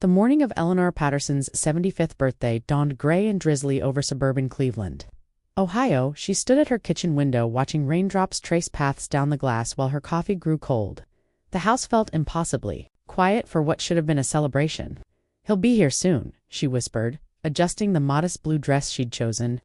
The morning of Eleanor Patterson's 75th birthday dawned gray and drizzly over suburban Cleveland, Ohio. She stood at her kitchen window watching raindrops trace paths down the glass while her coffee grew cold. The house felt impossibly quiet for what should have been a celebration. "He'll be here soon," she whispered, adjusting the modest blue dress she'd chosen.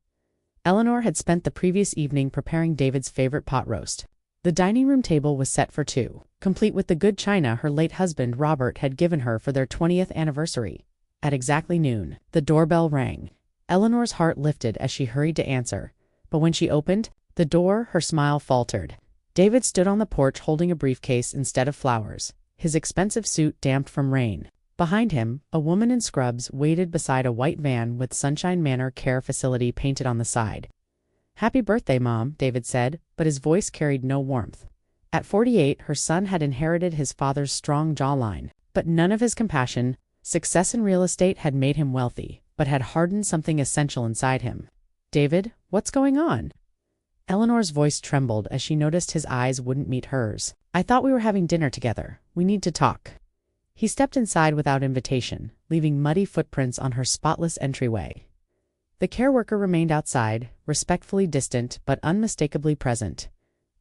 Eleanor had spent the previous evening preparing David's favorite pot roast. The dining room table was set for two, complete with the good china her late husband Robert had given her for their 20th anniversary. At exactly noon, the doorbell rang. Eleanor's heart lifted as she hurried to answer, but when she opened the door, her smile faltered. David stood on the porch holding a briefcase instead of flowers, his expensive suit damped from rain. Behind him, a woman in scrubs waited beside a white van with Sunshine Manor Care Facility painted on the side. "Happy birthday, Mom," David said, but his voice carried no warmth. At 48, her son had inherited his father's strong jawline, but none of his compassion. Success in real estate had made him wealthy, but had hardened something essential inside him. "David, what's going on?" Eleanor's voice trembled as she noticed his eyes wouldn't meet hers. "I thought we were having dinner together. We need to talk." He stepped inside without invitation, leaving muddy footprints on her spotless entryway. The care worker remained outside, respectfully distant but unmistakably present.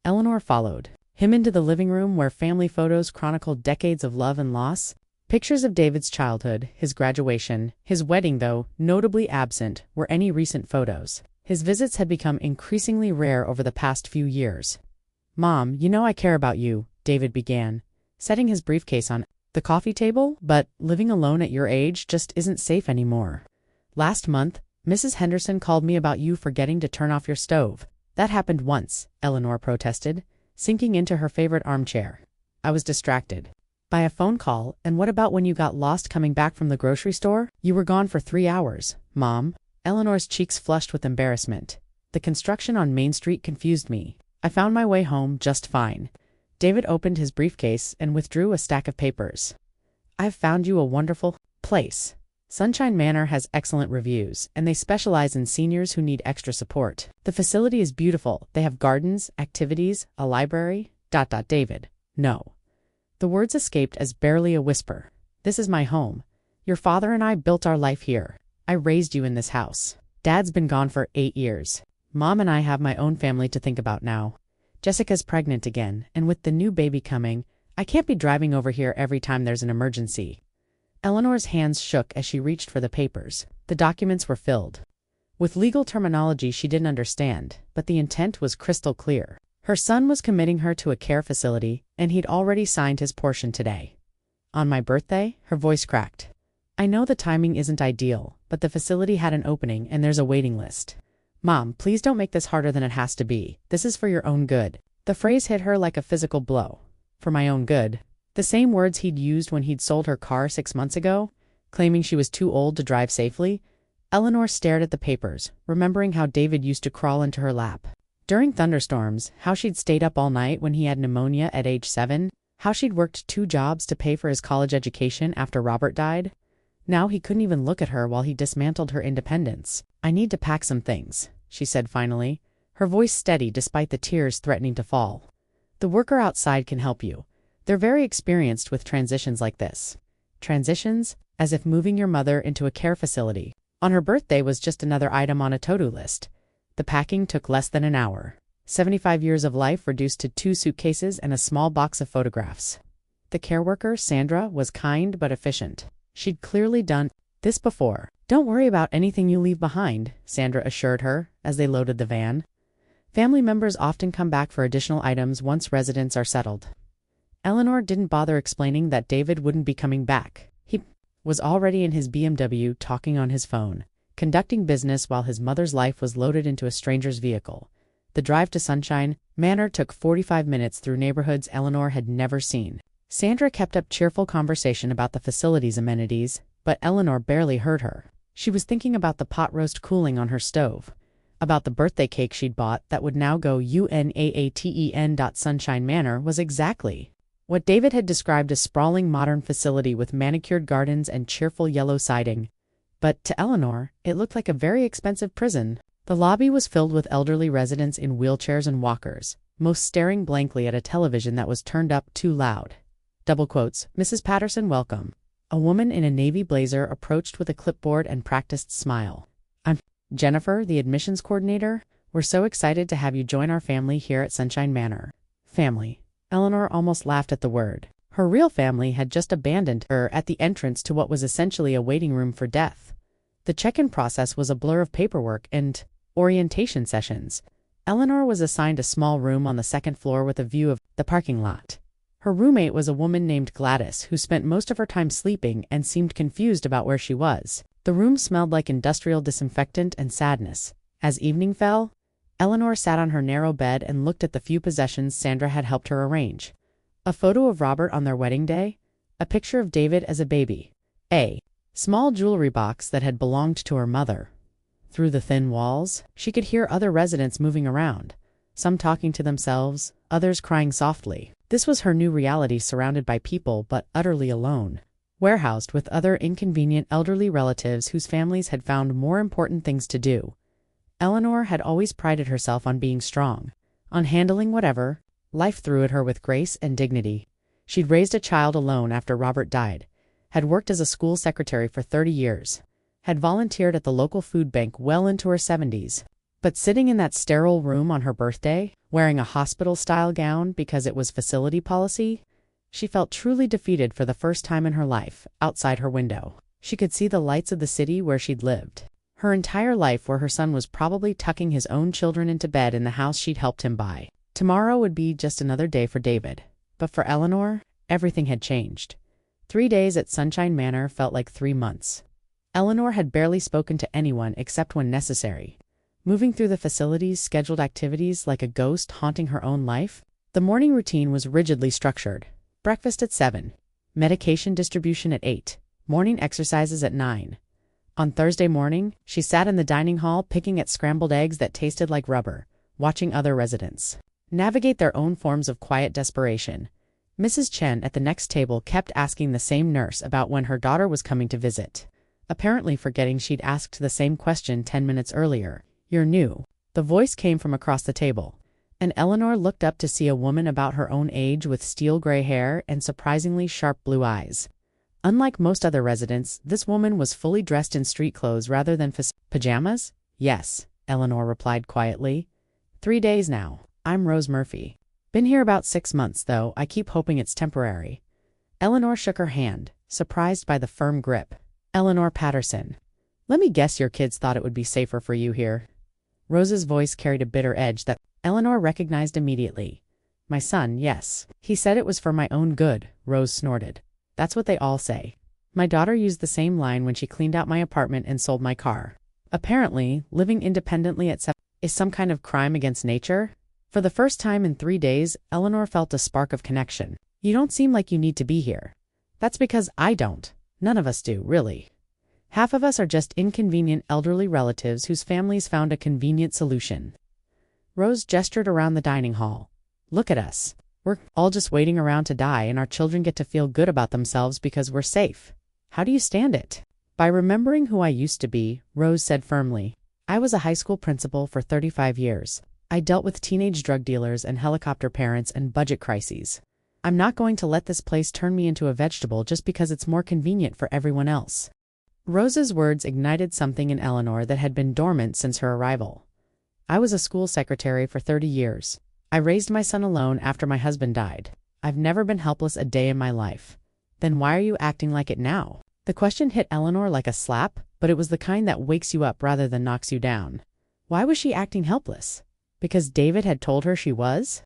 Eleanor followed him into the living room where family photos chronicled decades of love and loss. Pictures of David's childhood, his graduation, his wedding, though notably absent were any recent photos. His visits had become increasingly rare over the past few years. "Mom, you know I care about you," David began, setting his briefcase on the coffee table, "but living alone at your age just isn't safe anymore. Last month, Mrs. Henderson called me about you forgetting to turn off your stove." "That happened once," Eleanor protested, sinking into her favorite armchair. "I was distracted by a phone call, and what about when you got lost coming back from the grocery store? You were gone for 3 hours, Mom." Eleanor's cheeks flushed with embarrassment. "The construction on Main Street confused me. I found my way home just fine." David opened his briefcase and withdrew a stack of papers. "I've found you a wonderful place. Sunshine Manor has excellent reviews, and they specialize in seniors who need extra support. The facility is beautiful. They have gardens, activities, a library. David. No." The words escaped as barely a whisper. "This is my home. Your father and I built our life here. I raised you in this house. Dad's been gone for 8 years. Mom and I have my own family to think about now. Jessica's pregnant again, and with the new baby coming, I can't be driving over here every time there's an emergency." Eleanor's hands shook as she reached for the papers. The documents were filled with legal terminology she didn't understand, but the intent was crystal clear. Her son was committing her to a care facility, and he'd already signed his portion today. "On my birthday?" Her voice cracked. "I know the timing isn't ideal, but the facility had an opening and there's a waiting list. Mom, please don't make this harder than it has to be. This is for your own good." The phrase hit her like a physical blow. "For my own good." The same words he'd used when he'd sold her car 6 months ago, claiming she was too old to drive safely. Eleanor stared at the papers, remembering how David used to crawl into her lap during thunderstorms, how she'd stayed up all night when he had pneumonia at age 7, how she'd worked 2 jobs to pay for his college education after Robert died. Now he couldn't even look at her while he dismantled her independence. "I need to pack some things," she said finally, her voice steady despite the tears threatening to fall. "The worker outside can help you. They're very experienced with transitions like this." Transitions? As if moving your mother into a care facility on her birthday was just another item on a to-do list. The packing took less than an hour. 75 years of life reduced to 2 suitcases and a small box of photographs. The care worker, Sandra, was kind but efficient. She'd clearly done this before. "Don't worry about anything you leave behind," Sandra assured her as they loaded the van. "Family members often come back for additional items once residents are settled." Eleanor didn't bother explaining that David wouldn't be coming back. He was already in his BMW talking on his phone, conducting business while his mother's life was loaded into a stranger's vehicle. The drive to Sunshine Manor took 45 minutes through neighborhoods Eleanor had never seen. Sandra kept up cheerful conversation about the facility's amenities, but Eleanor barely heard her. She was thinking about the pot roast cooling on her stove, about the birthday cake she'd bought that would now go UNAATEN. Sunshine Manor was exactly what David had described: a sprawling modern facility with manicured gardens and cheerful yellow siding. But to Eleanor, it looked like a very expensive prison. The lobby was filled with elderly residents in wheelchairs and walkers, most staring blankly at a television that was turned up too loud. Double quotes, "Mrs. Patterson, welcome." A woman in a navy blazer approached with a clipboard and practiced smile. "I'm Jennifer, the admissions coordinator. We're so excited to have you join our family here at Sunshine Manor." Family. Eleanor almost laughed at the word. Her real family had just abandoned her at the entrance to what was essentially a waiting room for death. The check-in process was a blur of paperwork and orientation sessions. Eleanor was assigned a small room on the second floor with a view of the parking lot. Her roommate was a woman named Gladys, who spent most of her time sleeping and seemed confused about where she was. The room smelled like industrial disinfectant and sadness. As evening fell, Eleanor sat on her narrow bed and looked at the few possessions Sandra had helped her arrange. A photo of Robert on their wedding day, a picture of David as a baby, a small jewelry box that had belonged to her mother. Through the thin walls, she could hear other residents moving around, some talking to themselves, others crying softly. This was her new reality, surrounded by people but utterly alone. Warehoused with other inconvenient elderly relatives whose families had found more important things to do. Eleanor had always prided herself on being strong, on handling whatever life threw at her with grace and dignity. She'd raised a child alone after Robert died, had worked as a school secretary for 30 years, had volunteered at the local food bank well into her 70s. But sitting in that sterile room on her birthday, wearing a hospital-style gown because it was facility policy, she felt truly defeated for the first time in her life. Outside her window, she could see the lights of the city where she'd lived her entire life, where her son was probably tucking his own children into bed in the house she'd helped him buy. Tomorrow would be just another day for David. But for Eleanor, everything had changed. 3 days at Sunshine Manor felt like 3 months. Eleanor had barely spoken to anyone except when necessary, moving through the facility's scheduled activities like a ghost haunting her own life. The morning routine was rigidly structured. Breakfast at 7, medication distribution at 8, morning exercises at 9. On Thursday morning, she sat in the dining hall picking at scrambled eggs that tasted like rubber, watching other residents navigate their own forms of quiet desperation. Mrs. Chen at the next table kept asking the same nurse about when her daughter was coming to visit, apparently forgetting she'd asked the same question 10 minutes earlier. "You're new." The voice came from across the table, and Eleanor looked up to see a woman about her own age with steel gray hair and surprisingly sharp blue eyes. Unlike most other residents, this woman was fully dressed in street clothes rather than pajamas. "Yes," Eleanor replied quietly. "3 days now. I'm Rose Murphy. Been here about 6 months, though I keep hoping it's temporary." Eleanor shook her hand, surprised by the firm grip. "Eleanor Patterson. Let me guess your kids thought it would be safer for you here." Rose's voice carried a bitter edge that Eleanor recognized immediately. "My son, yes. He said it was for my own good," Rose snorted. "That's what they all say. My daughter used the same line when she cleaned out my apartment and sold my car. Apparently, living independently at 7 is some kind of crime against nature." For the first time in 3 days, Eleanor felt a spark of connection. "You don't seem like you need to be here." "That's because I don't. None of us do, really. Half of us are just inconvenient elderly relatives whose families found a convenient solution." Rose gestured around the dining hall. "Look at us. We're all just waiting around to die, and our children get to feel good about themselves because we're safe. How do you stand it?" "By remembering who I used to be," Rose said firmly. "I was a high school principal for 35 years. I dealt with teenage drug dealers and helicopter parents and budget crises. I'm not going to let this place turn me into a vegetable just because it's more convenient for everyone else." Rose's words ignited something in Eleanor that had been dormant since her arrival. "I was a school secretary for 30 years. I raised my son alone after my husband died. I've never been helpless a day in my life. Then why are you acting like it now?" The question hit Eleanor like a slap, but it was the kind that wakes you up rather than knocks you down. Why was she acting helpless? Because David had told her she was?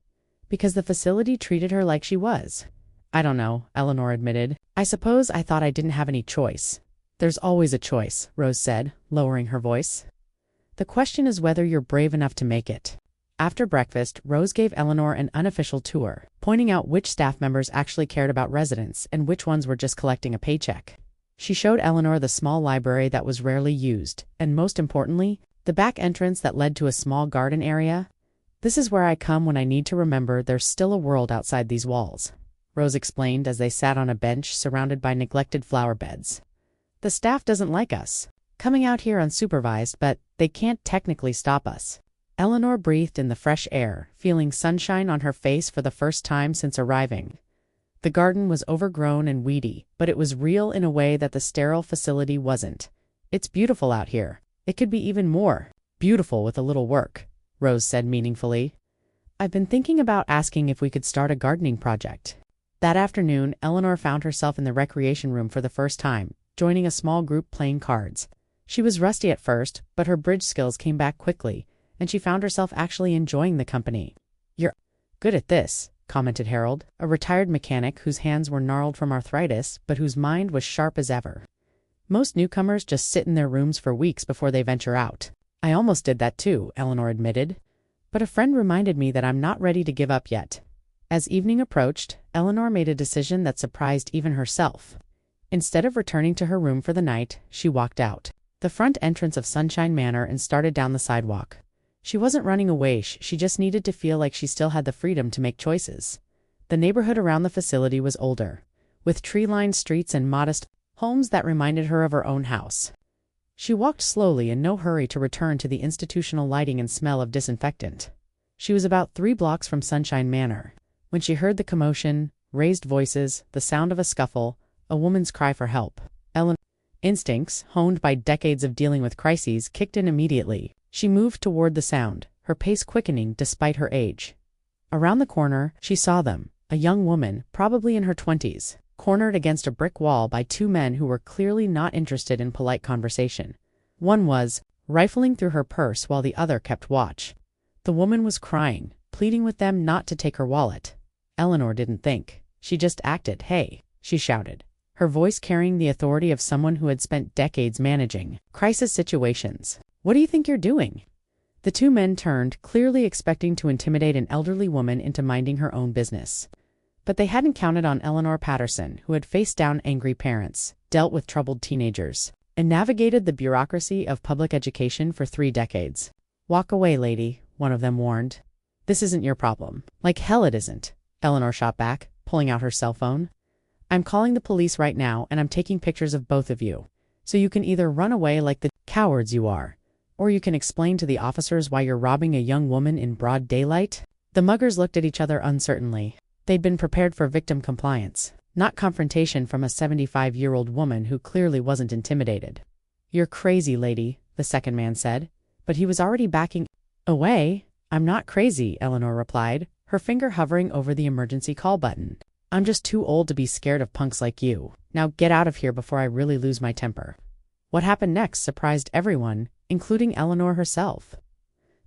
Because the facility treated her like she was? "I don't know," Eleanor admitted. "I suppose I thought I didn't have any choice." "There's always a choice," Rose said, lowering her voice. "The question is whether you're brave enough to make it." After breakfast, Rose gave Eleanor an unofficial tour, pointing out which staff members actually cared about residents and which ones were just collecting a paycheck. She showed Eleanor the small library that was rarely used, and most importantly, the back entrance that led to a small garden area. "This is where I come when I need to remember there's still a world outside these walls," Rose explained as they sat on a bench surrounded by neglected flower beds. "The staff doesn't like us coming out here unsupervised, but they can't technically stop us." Eleanor breathed in the fresh air, feeling sunshine on her face for the first time since arriving. The garden was overgrown and weedy, but it was real in a way that the sterile facility wasn't. "It's beautiful out here. It could be even more beautiful with a little work," Rose said meaningfully. "I've been thinking about asking if we could start a gardening project." That afternoon, Eleanor found herself in the recreation room for the first time, joining a small group playing cards. She was rusty at first, but her bridge skills came back quickly, and she found herself actually enjoying the company. "You're good at this," commented Harold, a retired mechanic whose hands were gnarled from arthritis, but whose mind was sharp as ever. "Most newcomers just sit in their rooms for weeks before they venture out." "I almost did that too," Eleanor admitted. "But a friend reminded me that I'm not ready to give up yet." As evening approached, Eleanor made a decision that surprised even herself. Instead of returning to her room for the night, she walked out the front entrance of Sunshine Manor and started down the sidewalk. She wasn't running away, she just needed to feel like she still had the freedom to make choices. The neighborhood around the facility was older, with tree-lined streets and modest homes that reminded her of her own house. She walked slowly, in no hurry to return to the institutional lighting and smell of disinfectant. She was about 3 blocks from Sunshine Manor when she heard the commotion, raised voices, the sound of a scuffle, a woman's cry for help. Eleanor's instincts, honed by decades of dealing with crises, kicked in immediately. She moved toward the sound, her pace quickening despite her age. Around the corner, she saw them, a young woman, probably in her 20s, cornered against a brick wall by 2 men who were clearly not interested in polite conversation. One was rifling through her purse while the other kept watch. The woman was crying, pleading with them not to take her wallet. Eleanor didn't think. She just acted. "Hey," she shouted, her voice carrying the authority of someone who had spent decades managing crisis situations. "What do you think you're doing?" The 2 men turned, clearly expecting to intimidate an elderly woman into minding her own business. But they hadn't counted on Eleanor Patterson, who had faced down angry parents, dealt with troubled teenagers, and navigated the bureaucracy of public education for 3 decades. "Walk away, lady," one of them warned. "This isn't your problem." "Like hell it isn't," Eleanor shot back, pulling out her cell phone. "I'm calling the police right now, and I'm taking pictures of both of you. So you can either run away like the cowards you are, or you can explain to the officers why you're robbing a young woman in broad daylight." The muggers looked at each other uncertainly. They'd been prepared for victim compliance, not confrontation from a 75-year-old woman who clearly wasn't intimidated. "You're crazy, lady," the second man said, but he was already backing away. "I'm not crazy," Eleanor replied, her finger hovering over the emergency call button. "I'm just too old to be scared of punks like you. Now get out of here before I really lose my temper." What happened next surprised everyone, including Eleanor herself.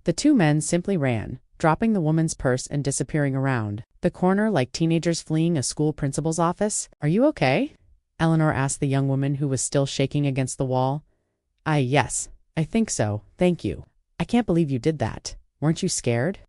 The 2 men simply ran, dropping the woman's purse and disappearing around the corner like teenagers fleeing a school principal's office. "Are you okay?" Eleanor asked the young woman who was still shaking against the wall. Yes, I think so, thank you. I can't believe you did that. Weren't you scared?"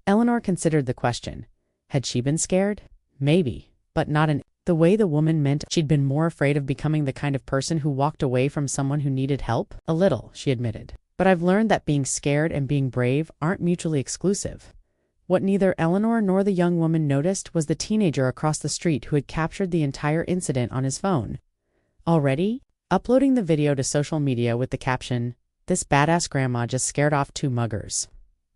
Eleanor considered the question. Had she been scared? Maybe, but not in the way the woman meant. She'd been more afraid of becoming the kind of person who walked away from someone who needed help. "A little," she admitted. "But I've learned that being scared and being brave aren't mutually exclusive." What neither Eleanor nor the young woman noticed was the teenager across the street who had captured the entire incident on his phone. Already uploading the video to social media with the caption, "This badass grandma just scared off 2 muggers."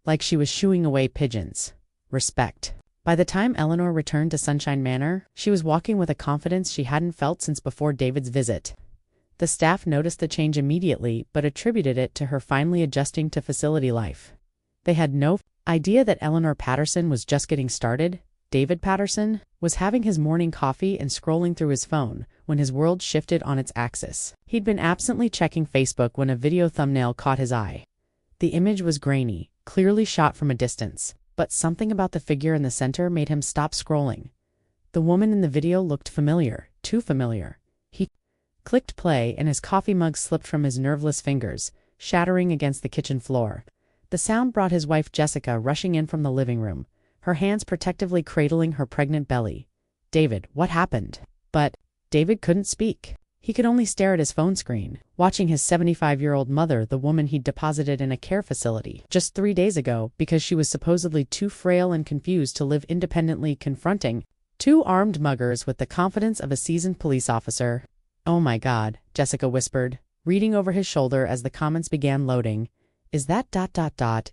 Like she was shooing away pigeons. Respect. By the time Eleanor returned to Sunshine Manor, she was walking with a confidence she hadn't felt since before David's visit. The staff noticed the change immediately, but attributed it to her finally adjusting to facility life. They had no idea that Eleanor Patterson was just getting started. David Patterson was having his morning coffee and scrolling through his phone when his world shifted on its axis. He'd been absently checking Facebook when a video thumbnail caught his eye. The image was grainy, clearly shot from a distance, but something about the figure in the center made him stop scrolling. The woman in the video looked familiar, too familiar. He clicked play and his coffee mug slipped from his nerveless fingers, shattering against the kitchen floor. The sound brought his wife Jessica rushing in from the living room, her hands protectively cradling her pregnant belly. "David, what happened?" But David couldn't speak. He could only stare at his phone screen, watching his 75-year-old mother, the woman he'd deposited in a care facility just 3 days ago because she was supposedly too frail and confused to live independently, confronting 2 armed muggers with the confidence of a seasoned police officer. "Oh my God," Jessica whispered, reading over his shoulder as the comments began loading. Is that ...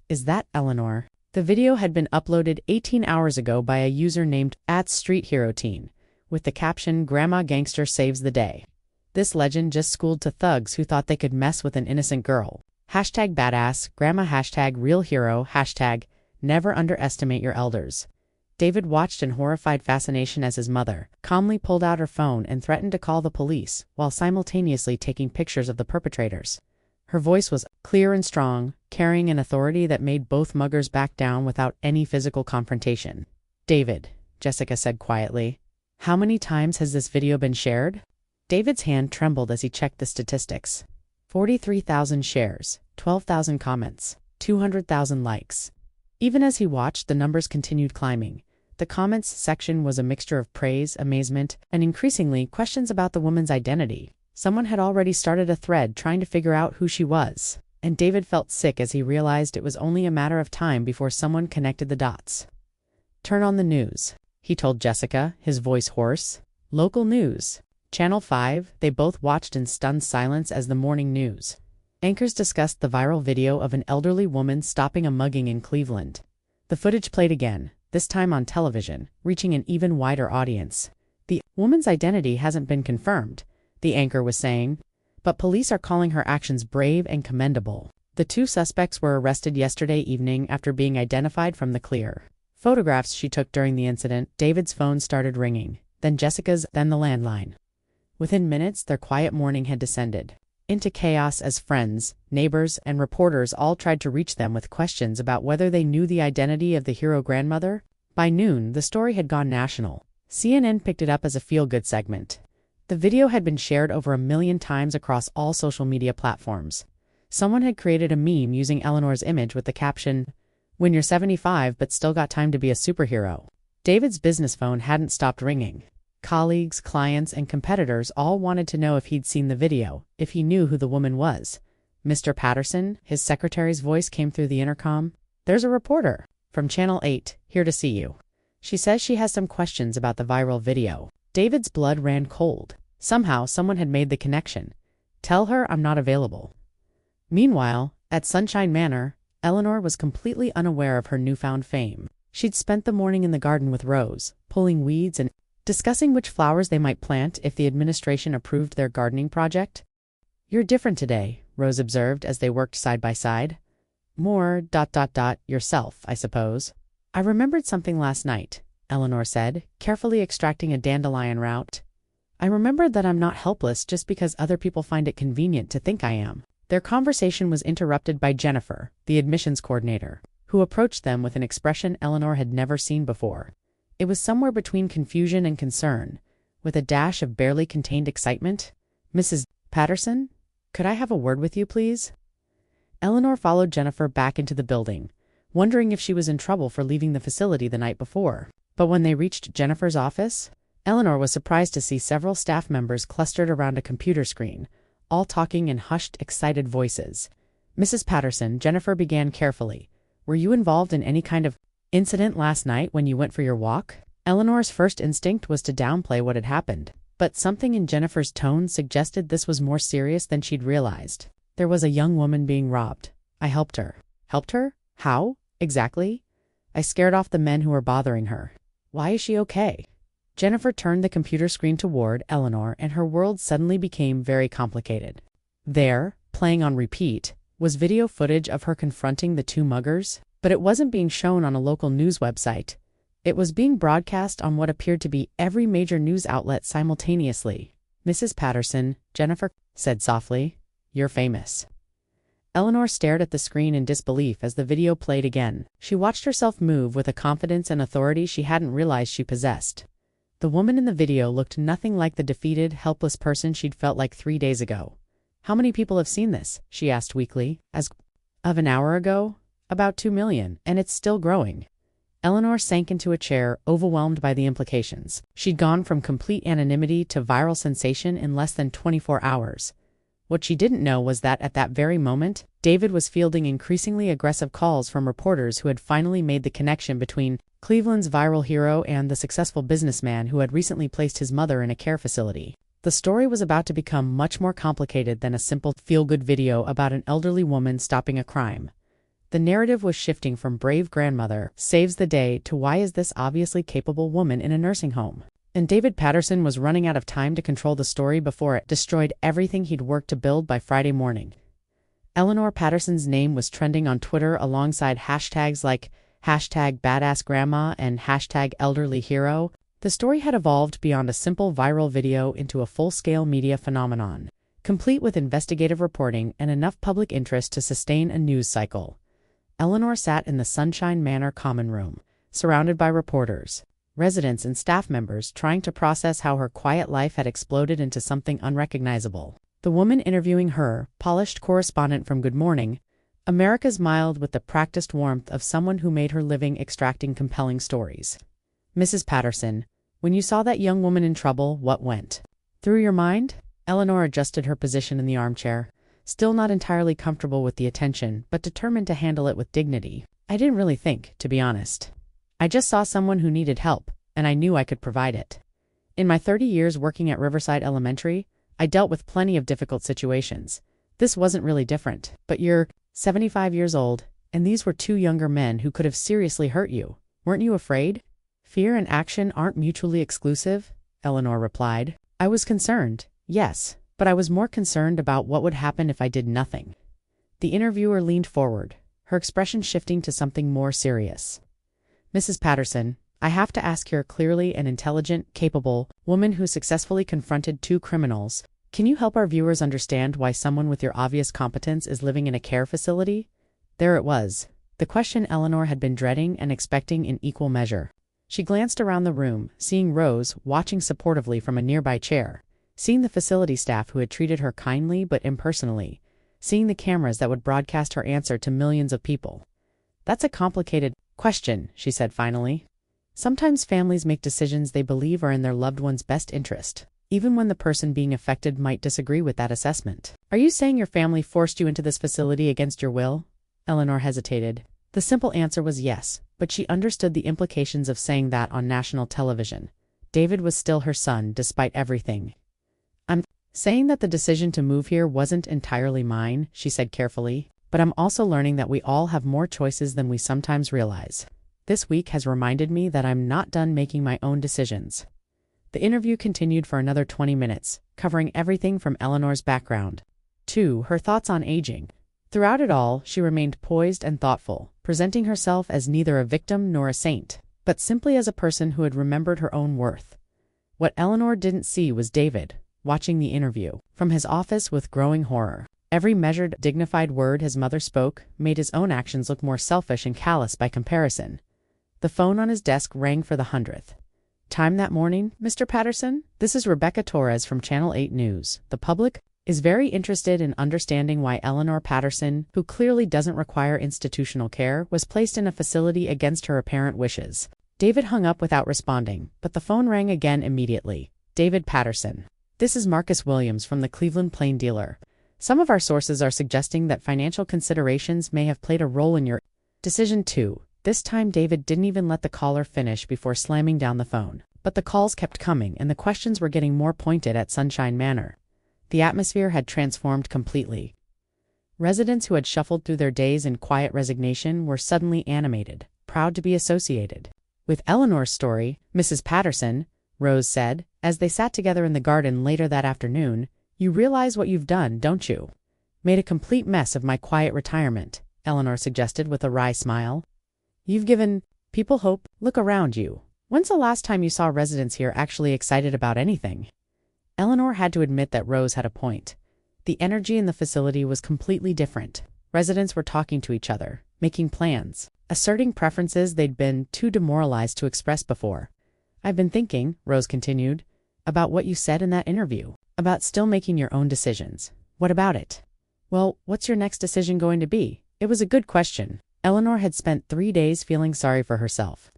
Is that Eleanor?" The video had been uploaded 18 hours ago by a user named @StreetHeroTeen, with the caption, "Grandma Gangster Saves the Day." This legend just schooled to thugs who thought they could mess with an innocent girl. Hashtag badass, grandma, hashtag real hero, hashtag never underestimate your elders. David watched in horrified fascination as his mother calmly pulled out her phone and threatened to call the police while simultaneously taking pictures of the perpetrators. Her voice was clear and strong, carrying an authority that made both muggers back down without any physical confrontation. "David," Jessica said quietly, "how many times has this video been shared?" David's hand trembled as he checked the statistics. 43,000 shares, 12,000 comments, 200,000 likes. Even as he watched, the numbers continued climbing. The comments section was a mixture of praise, amazement, and increasingly questions about the woman's identity. Someone had already started a thread trying to figure out who she was, and David felt sick as he realized it was only a matter of time before someone connected the dots. "Turn on the news," he told Jessica, his voice hoarse. "Local news. Channel 5, they both watched in stunned silence as the morning news. Anchors discussed the viral video of an elderly woman stopping a mugging in Cleveland. The footage played again, this time on television, reaching an even wider audience. "The woman's identity hasn't been confirmed," the anchor was saying, "but police are calling her actions brave and commendable." The two suspects were arrested yesterday evening after being identified from the clear photographs she took during the incident. David's phone started ringing, then Jessica's, then the landline. Within minutes, their quiet morning had descended into chaos as friends, neighbors, and reporters all tried to reach them with questions about whether they knew the identity of the hero grandmother. By noon, the story had gone national. CNN picked it up as a feel-good segment. The video had been shared over 1 million times across all social media platforms. Someone had created a meme using Eleanor's image with the caption, "When you're 75 but still got time to be a superhero." David's business phone hadn't stopped ringing. Colleagues, clients, and competitors all wanted to know if he'd seen the video, if he knew who the woman was. "Mr. Patterson," his secretary's voice came through the intercom. "There's a reporter from Channel 8 here to see you. She says she has some questions about the viral video." David's blood ran cold. Somehow, someone had made the connection. "Tell her I'm not available." Meanwhile, at Sunshine Manor, Eleanor was completely unaware of her newfound fame. She'd spent the morning in the garden with Rose, pulling weeds and discussing which flowers they might plant if the administration approved their gardening project. "You're different today," Rose observed as they worked side by side. "More ... yourself, I suppose." "I remembered something last night," Eleanor said, carefully extracting a dandelion root. "I remembered that I'm not helpless just because other people find it convenient to think I am." Their conversation was interrupted by Jennifer, the admissions coordinator, who approached them with an expression Eleanor had never seen before. It was somewhere between confusion and concern, with a dash of barely contained excitement. "Mrs. Patterson, could I have a word with you, please?" Eleanor followed Jennifer back into the building, wondering if she was in trouble for leaving the facility the night before. But when they reached Jennifer's office, Eleanor was surprised to see several staff members clustered around a computer screen, all talking in hushed, excited voices. "Mrs. Patterson," Jennifer began carefully, "were you involved in any kind of incident last night when you went for your walk?" Eleanor's first instinct was to downplay what had happened, but something in Jennifer's tone suggested this was more serious than she'd realized. "There was a young woman being robbed. I helped her." "Helped her? How, exactly?" "I scared off the men who were bothering her." "Why is she okay?" Jennifer turned the computer screen toward Eleanor, and her world suddenly became very complicated. There, playing on repeat, was video footage of her confronting the two muggers, but it wasn't being shown on a local news website. It was being broadcast on what appeared to be every major news outlet simultaneously. "Mrs. Patterson," Jennifer said softly, "you're famous." Eleanor stared at the screen in disbelief as the video played again. She watched herself move with a confidence and authority she hadn't realized she possessed. The woman in the video looked nothing like the defeated, helpless person she'd felt like 3 days ago. "How many people have seen this?" she asked weakly. "As of an hour ago? About 2 million, and it's still growing." Eleanor sank into a chair, overwhelmed by the implications. She'd gone from complete anonymity to viral sensation in less than 24 hours. What she didn't know was that at that very moment, David was fielding increasingly aggressive calls from reporters who had finally made the connection between Cleveland's viral hero and the successful businessman who had recently placed his mother in a care facility. The story was about to become much more complicated than a simple feel-good video about an elderly woman stopping a crime. The narrative was shifting from brave grandmother saves the day to why is this obviously capable woman in a nursing home. And David Patterson was running out of time to control the story before it destroyed everything he'd worked to build by Friday morning. Eleanor Patterson's name was trending on Twitter alongside hashtags like #badassgrandma and #elderlyhero. The story had evolved beyond a simple viral video into a full-scale media phenomenon, complete with investigative reporting and enough public interest to sustain a news cycle. Eleanor sat in the Sunshine Manor common room, surrounded by reporters, residents and staff members trying to process how her quiet life had exploded into something unrecognizable. The woman interviewing her, polished correspondent from Good Morning America, smiled with the practiced warmth of someone who made her living extracting compelling stories. "Mrs. Patterson, when you saw that young woman in trouble, what went through your mind?" Eleanor adjusted her position in the armchair, still not entirely comfortable with the attention, but determined to handle it with dignity. "I didn't really think, to be honest. I just saw someone who needed help, and I knew I could provide it. In my 30 years working at Riverside Elementary, I dealt with plenty of difficult situations. This wasn't really different, but you're 75 years old, and these were two younger men who could have seriously hurt you. Weren't you afraid?" "Fear and action aren't mutually exclusive," Eleanor replied. "I was concerned, yes, but I was more concerned about what would happen if I did nothing." The interviewer leaned forward, her expression shifting to something more serious. "Mrs. Patterson, I have to ask, you're clearly an intelligent, capable woman who successfully confronted two criminals. Can you help our viewers understand why someone with your obvious competence is living in a care facility?" There it was, the question Eleanor had been dreading and expecting in equal measure. She glanced around the room, seeing Rose watching supportively from a nearby chair, seeing the facility staff who had treated her kindly but impersonally, seeing the cameras that would broadcast her answer to millions of people. "That's a complicated question," she said finally. "Sometimes families make decisions they believe are in their loved one's best interest, even when the person being affected might disagree with that assessment." "Are you saying your family forced you into this facility against your will?" Eleanor hesitated. The simple answer was yes, but she understood the implications of saying that on national television. David was still her son, despite everything. "I'm saying that the decision to move here wasn't entirely mine," she said carefully, "but I'm also learning that we all have more choices than we sometimes realize. This week has reminded me that I'm not done making my own decisions." The interview continued for another 20 minutes, covering everything from Eleanor's background to her thoughts on aging. Throughout it all, she remained poised and thoughtful, presenting herself as neither a victim nor a saint, but simply as a person who had remembered her own worth. What Eleanor didn't see was David, watching the interview from his office with growing horror. Every measured, dignified word his mother spoke made his own actions look more selfish and callous by comparison. The phone on his desk rang for the 100th time that morning. "Mr. Patterson, this is Rebecca Torres from Channel 8 News. The public is very interested in understanding why Eleanor Patterson, who clearly doesn't require institutional care, was placed in a facility against her apparent wishes." David hung up without responding, but the phone rang again immediately. "David Patterson. This is Marcus Williams from the Cleveland Plain Dealer. Some of our sources are suggesting that financial considerations may have played a role in your decision too." This time David didn't even let the caller finish before slamming down the phone. But the calls kept coming, and the questions were getting more pointed at Sunshine Manor. The atmosphere had transformed completely. Residents who had shuffled through their days in quiet resignation were suddenly animated, proud to be associated with Eleanor's story. "Mrs. Patterson," Rose said, as they sat together in the garden later that afternoon, "you realize what you've done, don't you?" "Made a complete mess of my quiet retirement," Eleanor suggested with a wry smile. "You've given people hope. Look around you. When's the last time you saw residents here actually excited about anything?" Eleanor had to admit that Rose had a point. The energy in the facility was completely different. Residents were talking to each other, making plans, asserting preferences they'd been too demoralized to express before. "I've been thinking," Rose continued, "about what you said in that interview, about still making your own decisions. What about it?" "Well, what's your next decision going to be?" It was a good question. Eleanor had spent 3 days feeling sorry for herself.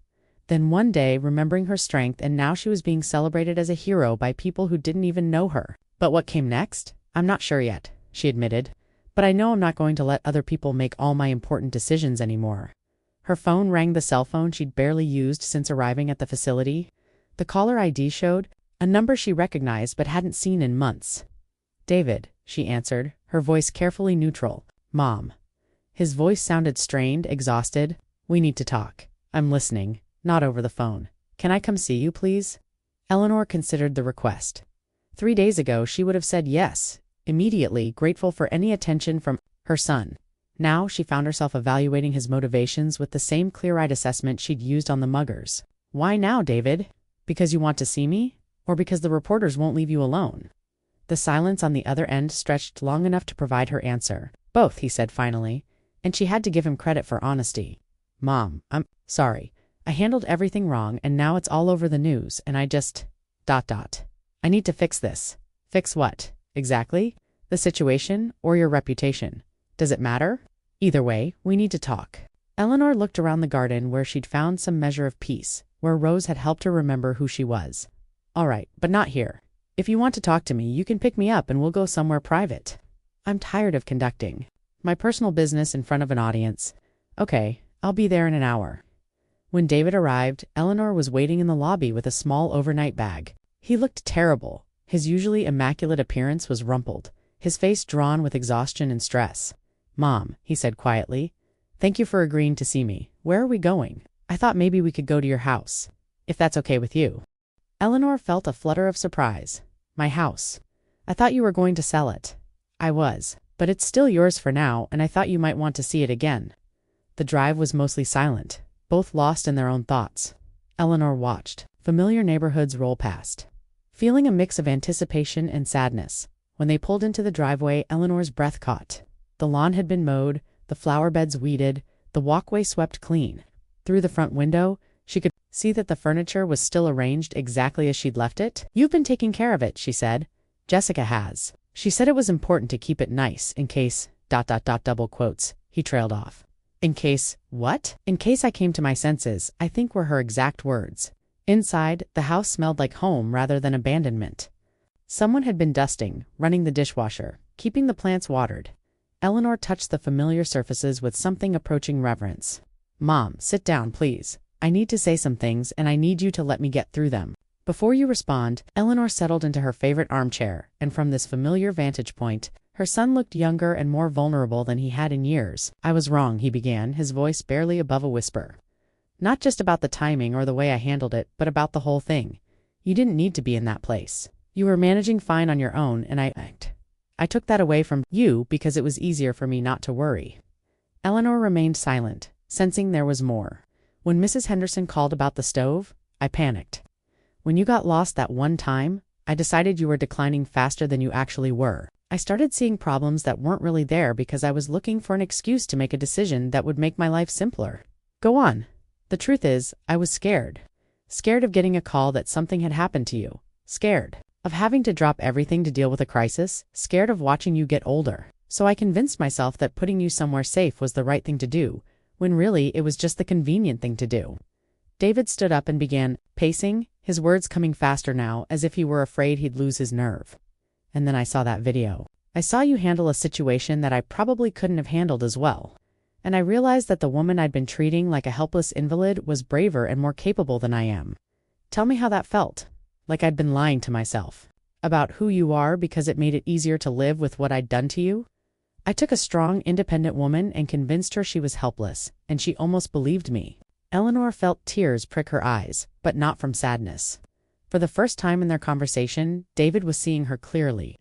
Then one day remembering her strength, and now she was being celebrated as a hero by people who didn't even know her. "But what came next? I'm not sure yet," she admitted. "But I know I'm not going to let other people make all my important decisions anymore." Her phone rang, the cell phone she'd barely used since arriving at the facility. The caller ID showed a number she recognized but hadn't seen in months. "David," she answered, her voice carefully neutral. "Mom." His voice sounded strained, exhausted. "We need to talk. I'm listening. Not over the phone. Can I come see you, please?" Eleanor considered the request. 3 days ago she would have said yes, immediately grateful for any attention from her son. Now she found herself evaluating his motivations with the same clear-eyed assessment she'd used on the muggers. Why now, David? Because you want to see me? Or because the reporters won't leave you alone? The silence on the other end stretched long enough to provide her answer. Both, he said finally, and she had to give him credit for honesty. Mom, I'm sorry. I handled everything wrong and now it's all over the news and I just... I need to fix this. Fix what? Exactly? The situation or your reputation? Does it matter? Either way, we need to talk. Eleanor looked around the garden where she'd found some measure of peace, where Rose had helped her remember who she was. All right, but not here. If you want to talk to me, you can pick me up and we'll go somewhere private. I'm tired of conducting my personal business in front of an audience. Okay, I'll be there in an hour. When David arrived, Eleanor was waiting in the lobby with a small overnight bag. He looked terrible. His usually immaculate appearance was rumpled, his face drawn with exhaustion and stress. Mom, he said quietly, thank you for agreeing to see me. Where are we going? I thought maybe we could go to your house, if that's okay with you. Eleanor felt a flutter of surprise. My house. I thought you were going to sell it. I was, but it's still yours for now, and I thought you might want to see it again. The drive was mostly silent, both lost in their own thoughts. Eleanor watched familiar neighborhoods roll past, feeling a mix of anticipation and sadness. When they pulled into the driveway, Eleanor's breath caught. The lawn had been mowed, the flower beds weeded, the walkway swept clean. Through the front window, she could see that the furniture was still arranged exactly as she'd left it. You've been taking care of it, she said. Jessica has. She said it was important to keep it nice in case... double quotes. He trailed off. In case... what? In case I came to my senses, I think were her exact words. Inside, the house smelled like home rather than abandonment. Someone had been dusting, running the dishwasher, keeping the plants watered. Eleanor touched the familiar surfaces with something approaching reverence. Mom, sit down, please. I need to say some things and I need you to let me get through them. Before you respond, Eleanor settled into her favorite armchair, and from this familiar vantage point, her son looked younger and more vulnerable than he had in years. I was wrong, he began, his voice barely above a whisper. Not just about the timing or the way I handled it, but about the whole thing. You didn't need to be in that place. You were managing fine on your own, and I took that away from you because it was easier for me not to worry. Eleanor remained silent, sensing there was more. When Mrs. Henderson called about the stove, I panicked. When you got lost that one time, I decided you were declining faster than you actually were. I started seeing problems that weren't really there because I was looking for an excuse to make a decision that would make my life simpler. Go on. The truth is, I was scared. Scared of getting a call that something had happened to you. Scared of having to drop everything to deal with a crisis. Scared of watching you get older. So I convinced myself that putting you somewhere safe was the right thing to do, when really it was just the convenient thing to do. David stood up and began pacing, his words coming faster now, as if he were afraid he'd lose his nerve. And then I saw that video. I saw you handle a situation that I probably couldn't have handled as well. And I realized that the woman I'd been treating like a helpless invalid was braver and more capable than I am. Tell me how that felt. Like I'd been lying to myself. About who you are because it made it easier to live with what I'd done to you? I took a strong, independent woman and convinced her she was helpless, and she almost believed me. Eleanor felt tears prick her eyes, but not from sadness. For the first time in their conversation, David was seeing her clearly.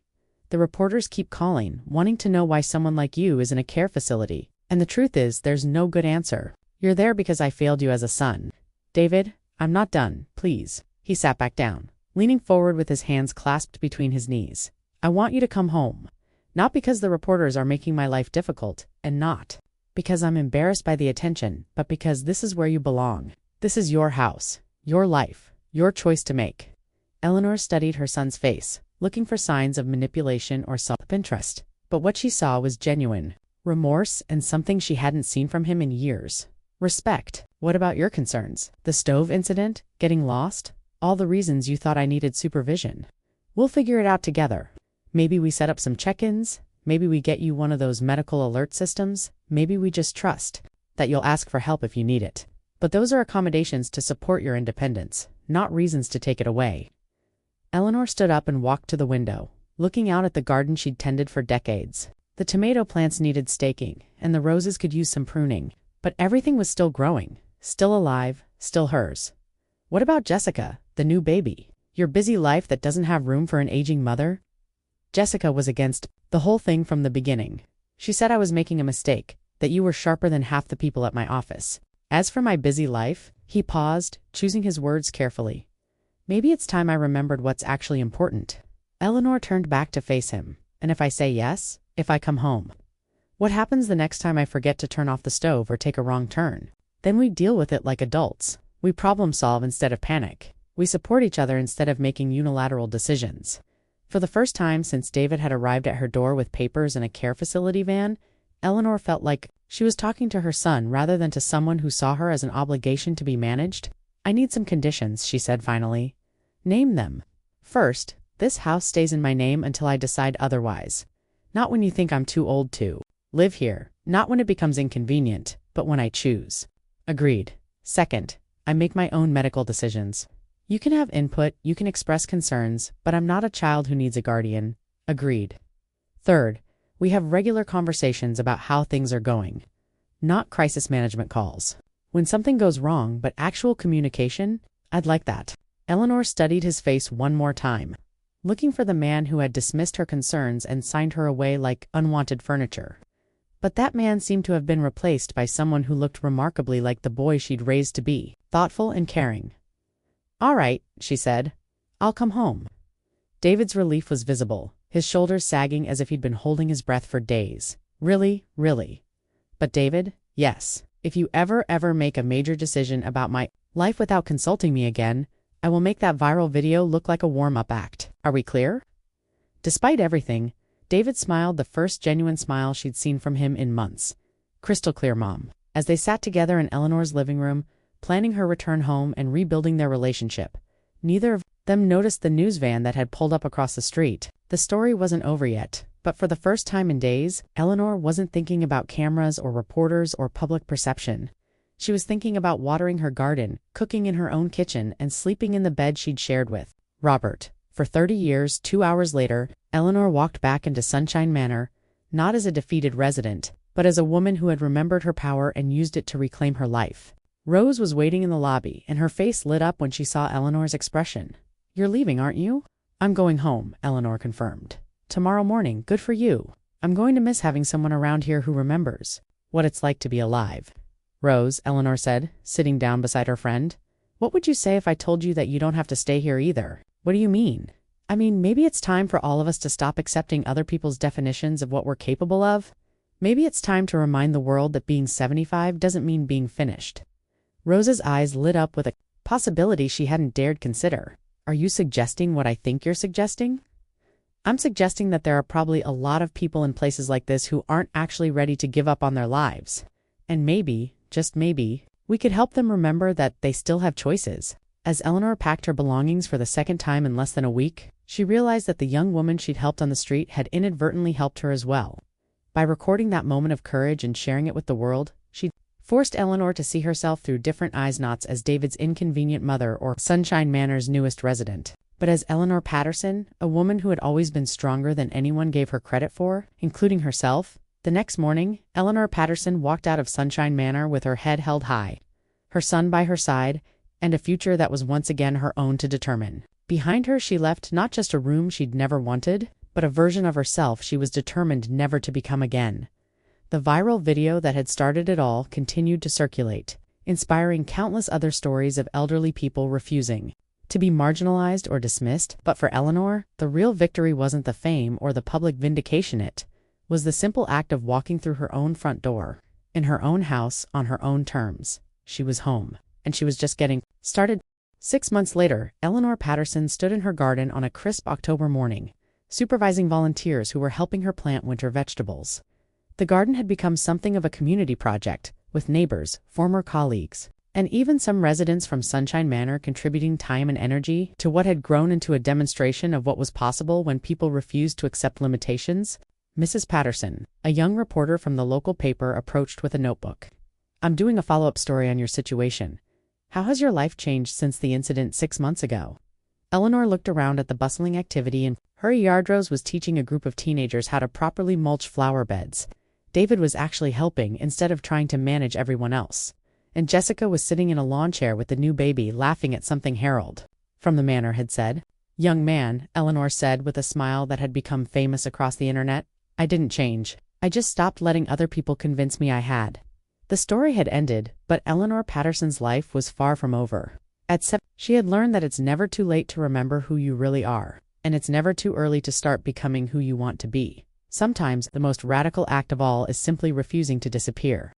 The reporters keep calling, wanting to know why someone like you is in a care facility. And the truth is, there's no good answer. You're there because I failed you as a son. David, I'm not done, please. He sat back down, leaning forward with his hands clasped between his knees. I want you to come home. Not because the reporters are making my life difficult, and not because I'm embarrassed by the attention, but because this is where you belong. This is your house, your life, your choice to make. Eleanor studied her son's face, looking for signs of manipulation or self-interest. But what she saw was genuine remorse and something she hadn't seen from him in years. Respect. What about your concerns? The stove incident? Getting lost? All the reasons you thought I needed supervision. We'll figure it out together. Maybe we set up some check-ins. Maybe we get you one of those medical alert systems. Maybe we just trust that you'll ask for help if you need it. But those are accommodations to support your independence, not reasons to take it away. Eleanor stood up and walked to the window, looking out at the garden she'd tended for decades. The tomato plants needed staking, and the roses could use some pruning. But everything was still growing, still alive, still hers. What about Jessica, the new baby? Your busy life that doesn't have room for an aging mother? Jessica was against the whole thing from the beginning. She said I was making a mistake, that you were sharper than half the people at my office. As for my busy life, he paused, choosing his words carefully. Maybe it's time I remembered what's actually important. Eleanor turned back to face him. And if I say yes, if I come home? What happens the next time I forget to turn off the stove or take a wrong turn? Then we deal with it like adults. We problem solve instead of panic. We support each other instead of making unilateral decisions. For the first time since David had arrived at her door with papers and a care facility van, Eleanor felt like she was talking to her son rather than to someone who saw her as an obligation to be managed. I need some conditions, she said finally. Name them. First, this house stays in my name until I decide otherwise. Not when you think I'm too old to live here, not when it becomes inconvenient, but when I choose. Agreed. Second, I make my own medical decisions. You can have input, you can express concerns, but I'm not a child who needs a guardian. Agreed. Third, we have regular conversations about how things are going. Not crisis management calls. When something goes wrong, but actual communication, I'd like that. Eleanor studied his face one more time, looking for the man who had dismissed her concerns and signed her away like unwanted furniture. But that man seemed to have been replaced by someone who looked remarkably like the boy she'd raised to be, thoughtful and caring. All right, she said. I'll come home. David's relief was visible, his shoulders sagging as if he'd been holding his breath for days. Really, really. But David, yes, if you ever make a major decision about my life without consulting me again, I will make that viral video look like a warm-up act. Are we clear? Despite everything, David smiled, the first genuine smile she'd seen from him in months. Crystal clear, Mom. As they sat together in Eleanor's living room, planning her return home and rebuilding their relationship, neither of them noticed the news van that had pulled up across the street. The story wasn't over yet, but for the first time in days, Eleanor wasn't thinking about cameras or reporters or public perception. She was thinking about watering her garden, cooking in her own kitchen, and sleeping in the bed she'd shared with Robert. For 30 years, 2 hours later, Eleanor walked back into Sunshine Manor, not as a defeated resident, but as a woman who had remembered her power and used it to reclaim her life. Rose was waiting in the lobby, and her face lit up when she saw Eleanor's expression. You're leaving, aren't you? I'm going home, Eleanor confirmed. Tomorrow morning, good for you. I'm going to miss having someone around here who remembers what it's like to be alive. Rose, Eleanor said, sitting down beside her friend. What would you say if I told you that you don't have to stay here either? What do you mean? I mean, maybe it's time for all of us to stop accepting other people's definitions of what we're capable of. Maybe it's time to remind the world that being 75 doesn't mean being finished. Rose's eyes lit up with a possibility she hadn't dared consider. Are you suggesting what I think you're suggesting? I'm suggesting that there are probably a lot of people in places like this who aren't actually ready to give up on their lives. And maybe, just maybe, we could help them remember that they still have choices. As Eleanor packed her belongings for the second time in less than a week, she realized that the young woman she'd helped on the street had inadvertently helped her as well. By recording that moment of courage and sharing it with the world, she'd forced Eleanor to see herself through different eyes, not as David's inconvenient mother or Sunshine Manor's newest resident, but as Eleanor Patterson, a woman who had always been stronger than anyone gave her credit for, including herself. The next morning, Eleanor Patterson walked out of Sunshine Manor with her head held high, her son by her side, and a future that was once again her own to determine. Behind her she left not just a room she'd never wanted, but a version of herself she was determined never to become again. The viral video that had started it all continued to circulate, inspiring countless other stories of elderly people refusing to be marginalized or dismissed. But for Eleanor, the real victory wasn't the fame or the public vindication. It was the simple act of walking through her own front door, in her own house, on her own terms. She was home, and she was just getting started. 6 months later, Eleanor Patterson stood in her garden on a crisp October morning, supervising volunteers who were helping her plant winter vegetables. The garden had become something of a community project, with neighbors, former colleagues, and even some residents from Sunshine Manor contributing time and energy to what had grown into a demonstration of what was possible when people refused to accept limitations. Mrs. Patterson, a young reporter from the local paper, approached with a notebook. I'm doing a follow-up story on your situation. How has your life changed since the incident 6 months ago? Eleanor looked around at the bustling activity, and her yard. Rose was teaching a group of teenagers how to properly mulch flower beds. David was actually helping instead of trying to manage everyone else. And Jessica was sitting in a lawn chair with the new baby, laughing at something Harold from the manor had said. Young man, Eleanor said with a smile that had become famous across the internet, I didn't change. I just stopped letting other people convince me I had. The story had ended, but Eleanor Patterson's life was far from over. At 7, she had learned that it's never too late to remember who you really are, and it's never too early to start becoming who you want to be. Sometimes, the most radical act of all is simply refusing to disappear.